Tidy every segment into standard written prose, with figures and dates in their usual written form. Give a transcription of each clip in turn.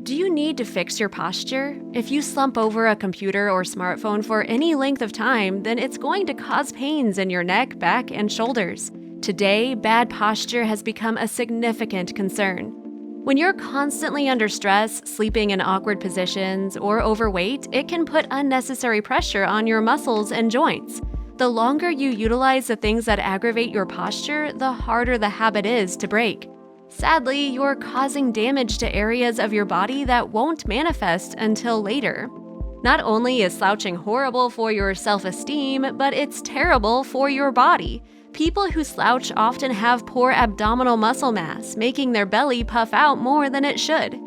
Do you need to fix your posture? If you slump over a computer or smartphone for any length of time, then it's going to cause pains in your neck, back, and shoulders. Today, bad posture has become a significant concern. When you're constantly under stress, sleeping in awkward positions, or overweight, it can put unnecessary pressure on your muscles and joints. The longer you utilize the things that aggravate your posture, the harder the habit is to break. Sadly, you're causing damage to areas of your body that won't manifest until later. Not only is slouching horrible for your self-esteem, but it's terrible for your body. People who slouch often have poor abdominal muscle mass, making their belly puff out more than it should.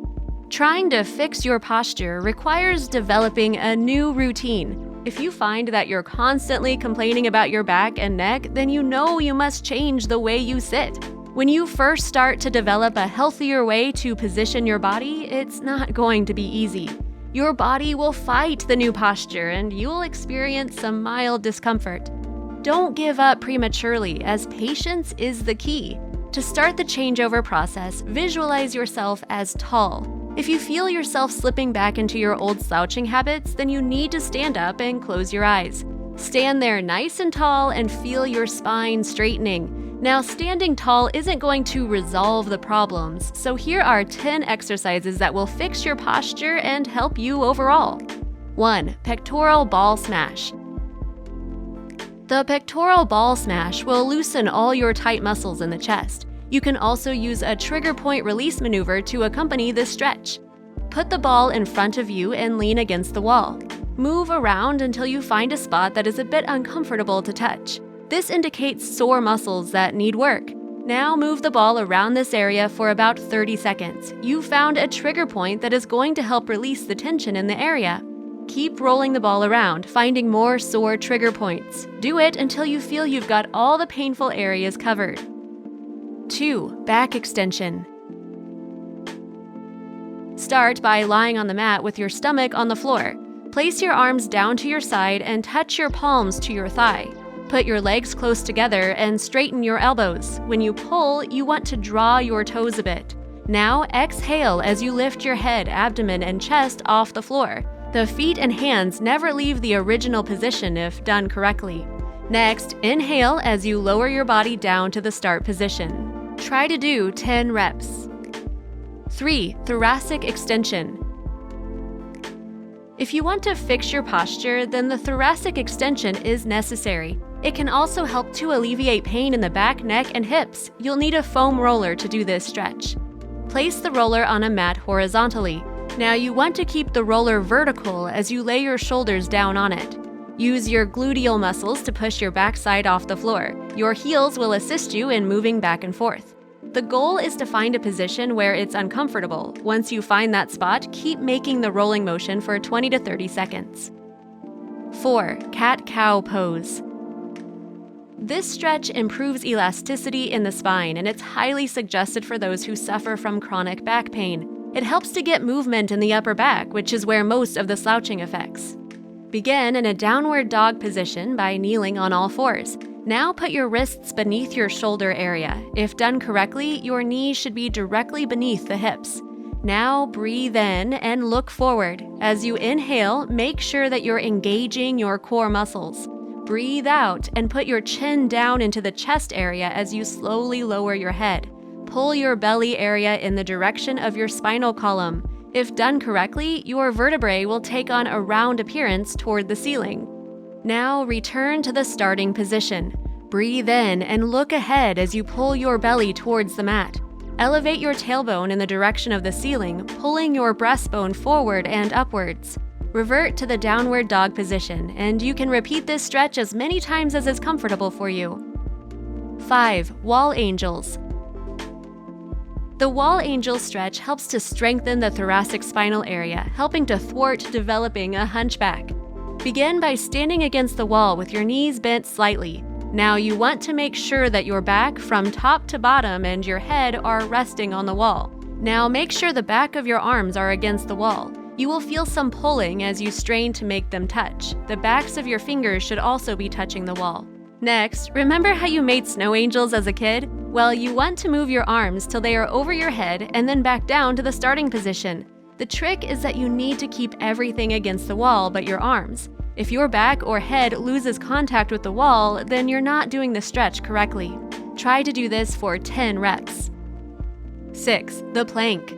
Trying to fix your posture requires developing a new routine. If you find that you're constantly complaining about your back and neck, then you know you must change the way you sit. When you first start to develop a healthier way to position your body, it's not going to be easy. Your body will fight the new posture and you'll experience some mild discomfort. Don't give up prematurely, as patience is the key. To start the changeover process, visualize yourself as tall. If you feel yourself slipping back into your old slouching habits, then you need to stand up and close your eyes. Stand there nice and tall and feel your spine straightening. Now, standing tall isn't going to resolve the problems, so here are 10 exercises that will fix your posture and help you overall. 1. Pectoral ball smash. The pectoral ball smash will loosen all your tight muscles in the chest. You can also use a trigger point release maneuver to accompany this stretch. Put the ball in front of you and lean against the wall. Move around until you find a spot that is a bit uncomfortable to touch. This indicates sore muscles that need work. Now move the ball around this area for about 30 seconds. You found a trigger point that is going to help release the tension in the area. Keep rolling the ball around, finding more sore trigger points. Do it until you feel you've got all the painful areas covered. 2. Back extension. Start by lying on the mat with your stomach on the floor. Place your arms down to your side and touch your palms to your thigh. Put your legs close together and straighten your elbows. When you pull, you want to draw your toes a bit. Now exhale as you lift your head, abdomen, and chest off the floor. The feet and hands never leave the original position if done correctly. Next, inhale as you lower your body down to the start position. Try to do 10 reps. 3. Thoracic extension. If you want to fix your posture, then the thoracic extension is necessary. It can also help to alleviate pain in the back, neck, and hips. You'll need a foam roller to do this stretch. Place the roller on a mat horizontally. Now you want to keep the roller vertical as you lay your shoulders down on it. Use your gluteal muscles to push your backside off the floor. Your heels will assist you in moving back and forth. The goal is to find a position where it's uncomfortable. Once you find that spot, keep making the rolling motion for 20 to 30 seconds. 4. Cat-cow pose. This stretch improves elasticity in the spine, and it's highly suggested for those who suffer from chronic back pain. It helps to get movement in the upper back, which is where most of the slouching affects. Begin in a downward dog position by kneeling on all fours. Now put your wrists beneath your shoulder area. If done correctly, your knees should be directly beneath the hips. Now breathe in and look forward. As you inhale, make sure that you're engaging your core muscles. Breathe out and put your chin down into the chest area as you slowly lower your head. Pull your belly area in the direction of your spinal column. If done correctly, your vertebrae will take on a round appearance toward the ceiling. Now return to the starting position. Breathe in and look ahead as you pull your belly towards the mat. Elevate your tailbone in the direction of the ceiling, pulling your breastbone forward and upwards. Revert to the downward dog position, and you can repeat this stretch as many times as is comfortable for you. 5. Wall angels. The wall angel stretch helps to strengthen the thoracic spinal area, helping to thwart developing a hunchback. Begin by standing against the wall with your knees bent slightly. Now you want to make sure that your back from top to bottom and your head are resting on the wall. Now make sure the back of your arms are against the wall. You will feel some pulling as you strain to make them touch. The backs of your fingers should also be touching the wall. Next, remember how you made snow angels as a kid? Well, you want to move your arms till they are over your head and then back down to the starting position. The trick is that you need to keep everything against the wall but your arms. If your back or head loses contact with the wall, then you're not doing the stretch correctly. Try to do this for 10 reps. 6. The plank.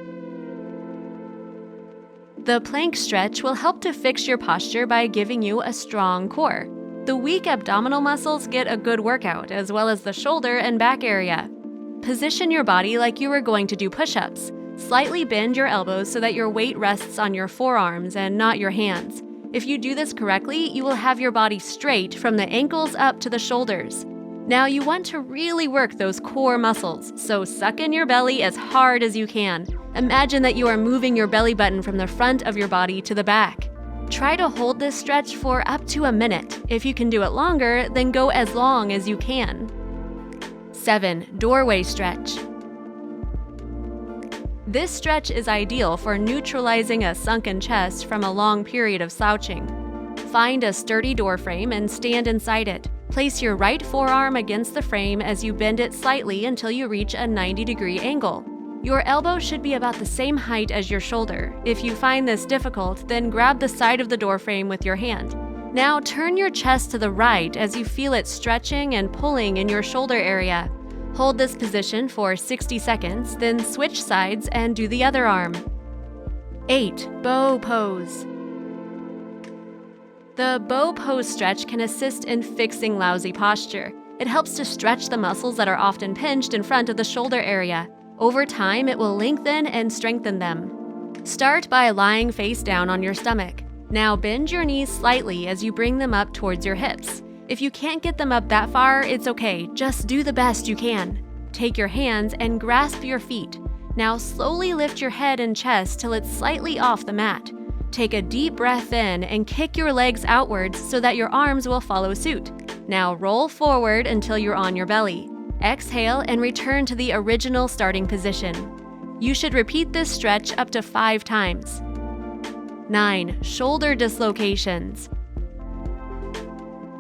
The plank stretch will help to fix your posture by giving you a strong core. The weak abdominal muscles get a good workout, as well as the shoulder and back area. Position your body like you are going to do push-ups. Slightly bend your elbows so that your weight rests on your forearms and not your hands. If you do this correctly, you will have your body straight from the ankles up to the shoulders. Now you want to really work those core muscles, so suck in your belly as hard as you can. Imagine that you are moving your belly button from the front of your body to the back. Try to hold this stretch for up to a minute. If you can do it longer, then go as long as you can. 7. Doorway stretch. This stretch is ideal for neutralizing a sunken chest from a long period of slouching. Find a sturdy door frame and stand inside it. Place your right forearm against the frame as you bend it slightly until you reach a 90-degree angle. Your elbow should be about the same height as your shoulder. If you find this difficult, then grab the side of the door frame with your hand. Now turn your chest to the right as you feel it stretching and pulling in your shoulder area. Hold this position for 60 seconds, then switch sides and do the other arm. 8. Bow pose. The bow pose stretch can assist in fixing lousy posture. It helps to stretch the muscles that are often pinched in front of the shoulder area. Over time, it will lengthen and strengthen them. Start by lying face down on your stomach. Now bend your knees slightly as you bring them up towards your hips. If you can't get them up that far, it's okay. Just do the best you can. Take your hands and grasp your feet. Now slowly lift your head and chest till it's slightly off the mat. Take a deep breath in and kick your legs outwards so that your arms will follow suit. Now roll forward until you're on your belly. Exhale and return to the original starting position. You should repeat this stretch up to 5 times. 9. Shoulder dislocations.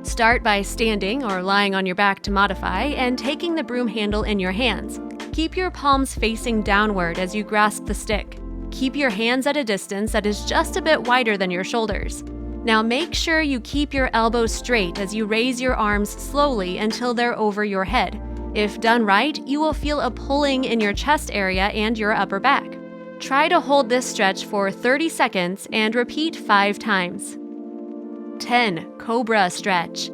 Start by standing or lying on your back to modify and taking the broom handle in your hands. Keep your palms facing downward as you grasp the stick. Keep your hands at a distance that is just a bit wider than your shoulders. Now make sure you keep your elbows straight as you raise your arms slowly until they're over your head. If done right, you will feel a pulling in your chest area and your upper back. Try to hold this stretch for 30 seconds and repeat 5 times. 10. Cobra stretch.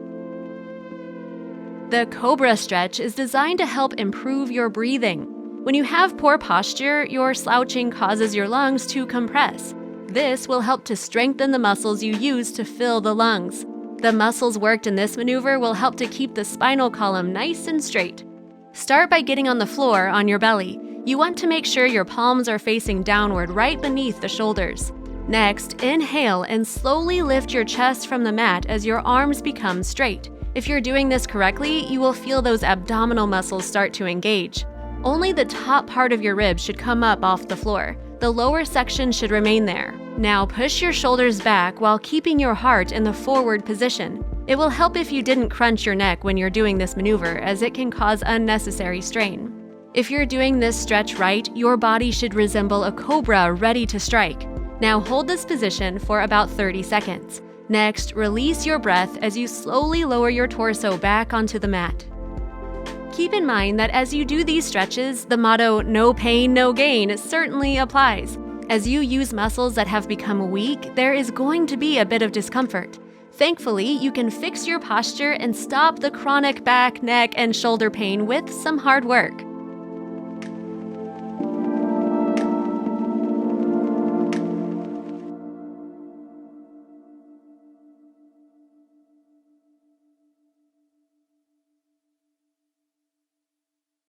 The Cobra stretch is designed to help improve your breathing. When you have poor posture, your slouching causes your lungs to compress. This will help to strengthen the muscles you use to fill the lungs. The muscles worked in this maneuver will help to keep the spinal column nice and straight. Start by getting on the floor on your belly. You want to make sure your palms are facing downward right beneath the shoulders. Next, inhale and slowly lift your chest from the mat as your arms become straight. If you're doing this correctly, you will feel those abdominal muscles start to engage. Only the top part of your ribs should come up off the floor. The lower section should remain there. Now push your shoulders back while keeping your heart in the forward position. It will help if you didn't crunch your neck when you're doing this maneuver, as it can cause unnecessary strain. If you're doing this stretch right, your body should resemble a cobra ready to strike. Now hold this position for about 30 seconds. Next, release your breath as you slowly lower your torso back onto the mat. Keep in mind that as you do these stretches, the motto, "no pain, no gain," certainly applies. As you use muscles that have become weak, there is going to be a bit of discomfort. Thankfully, you can fix your posture and stop the chronic back, neck, and shoulder pain with some hard work.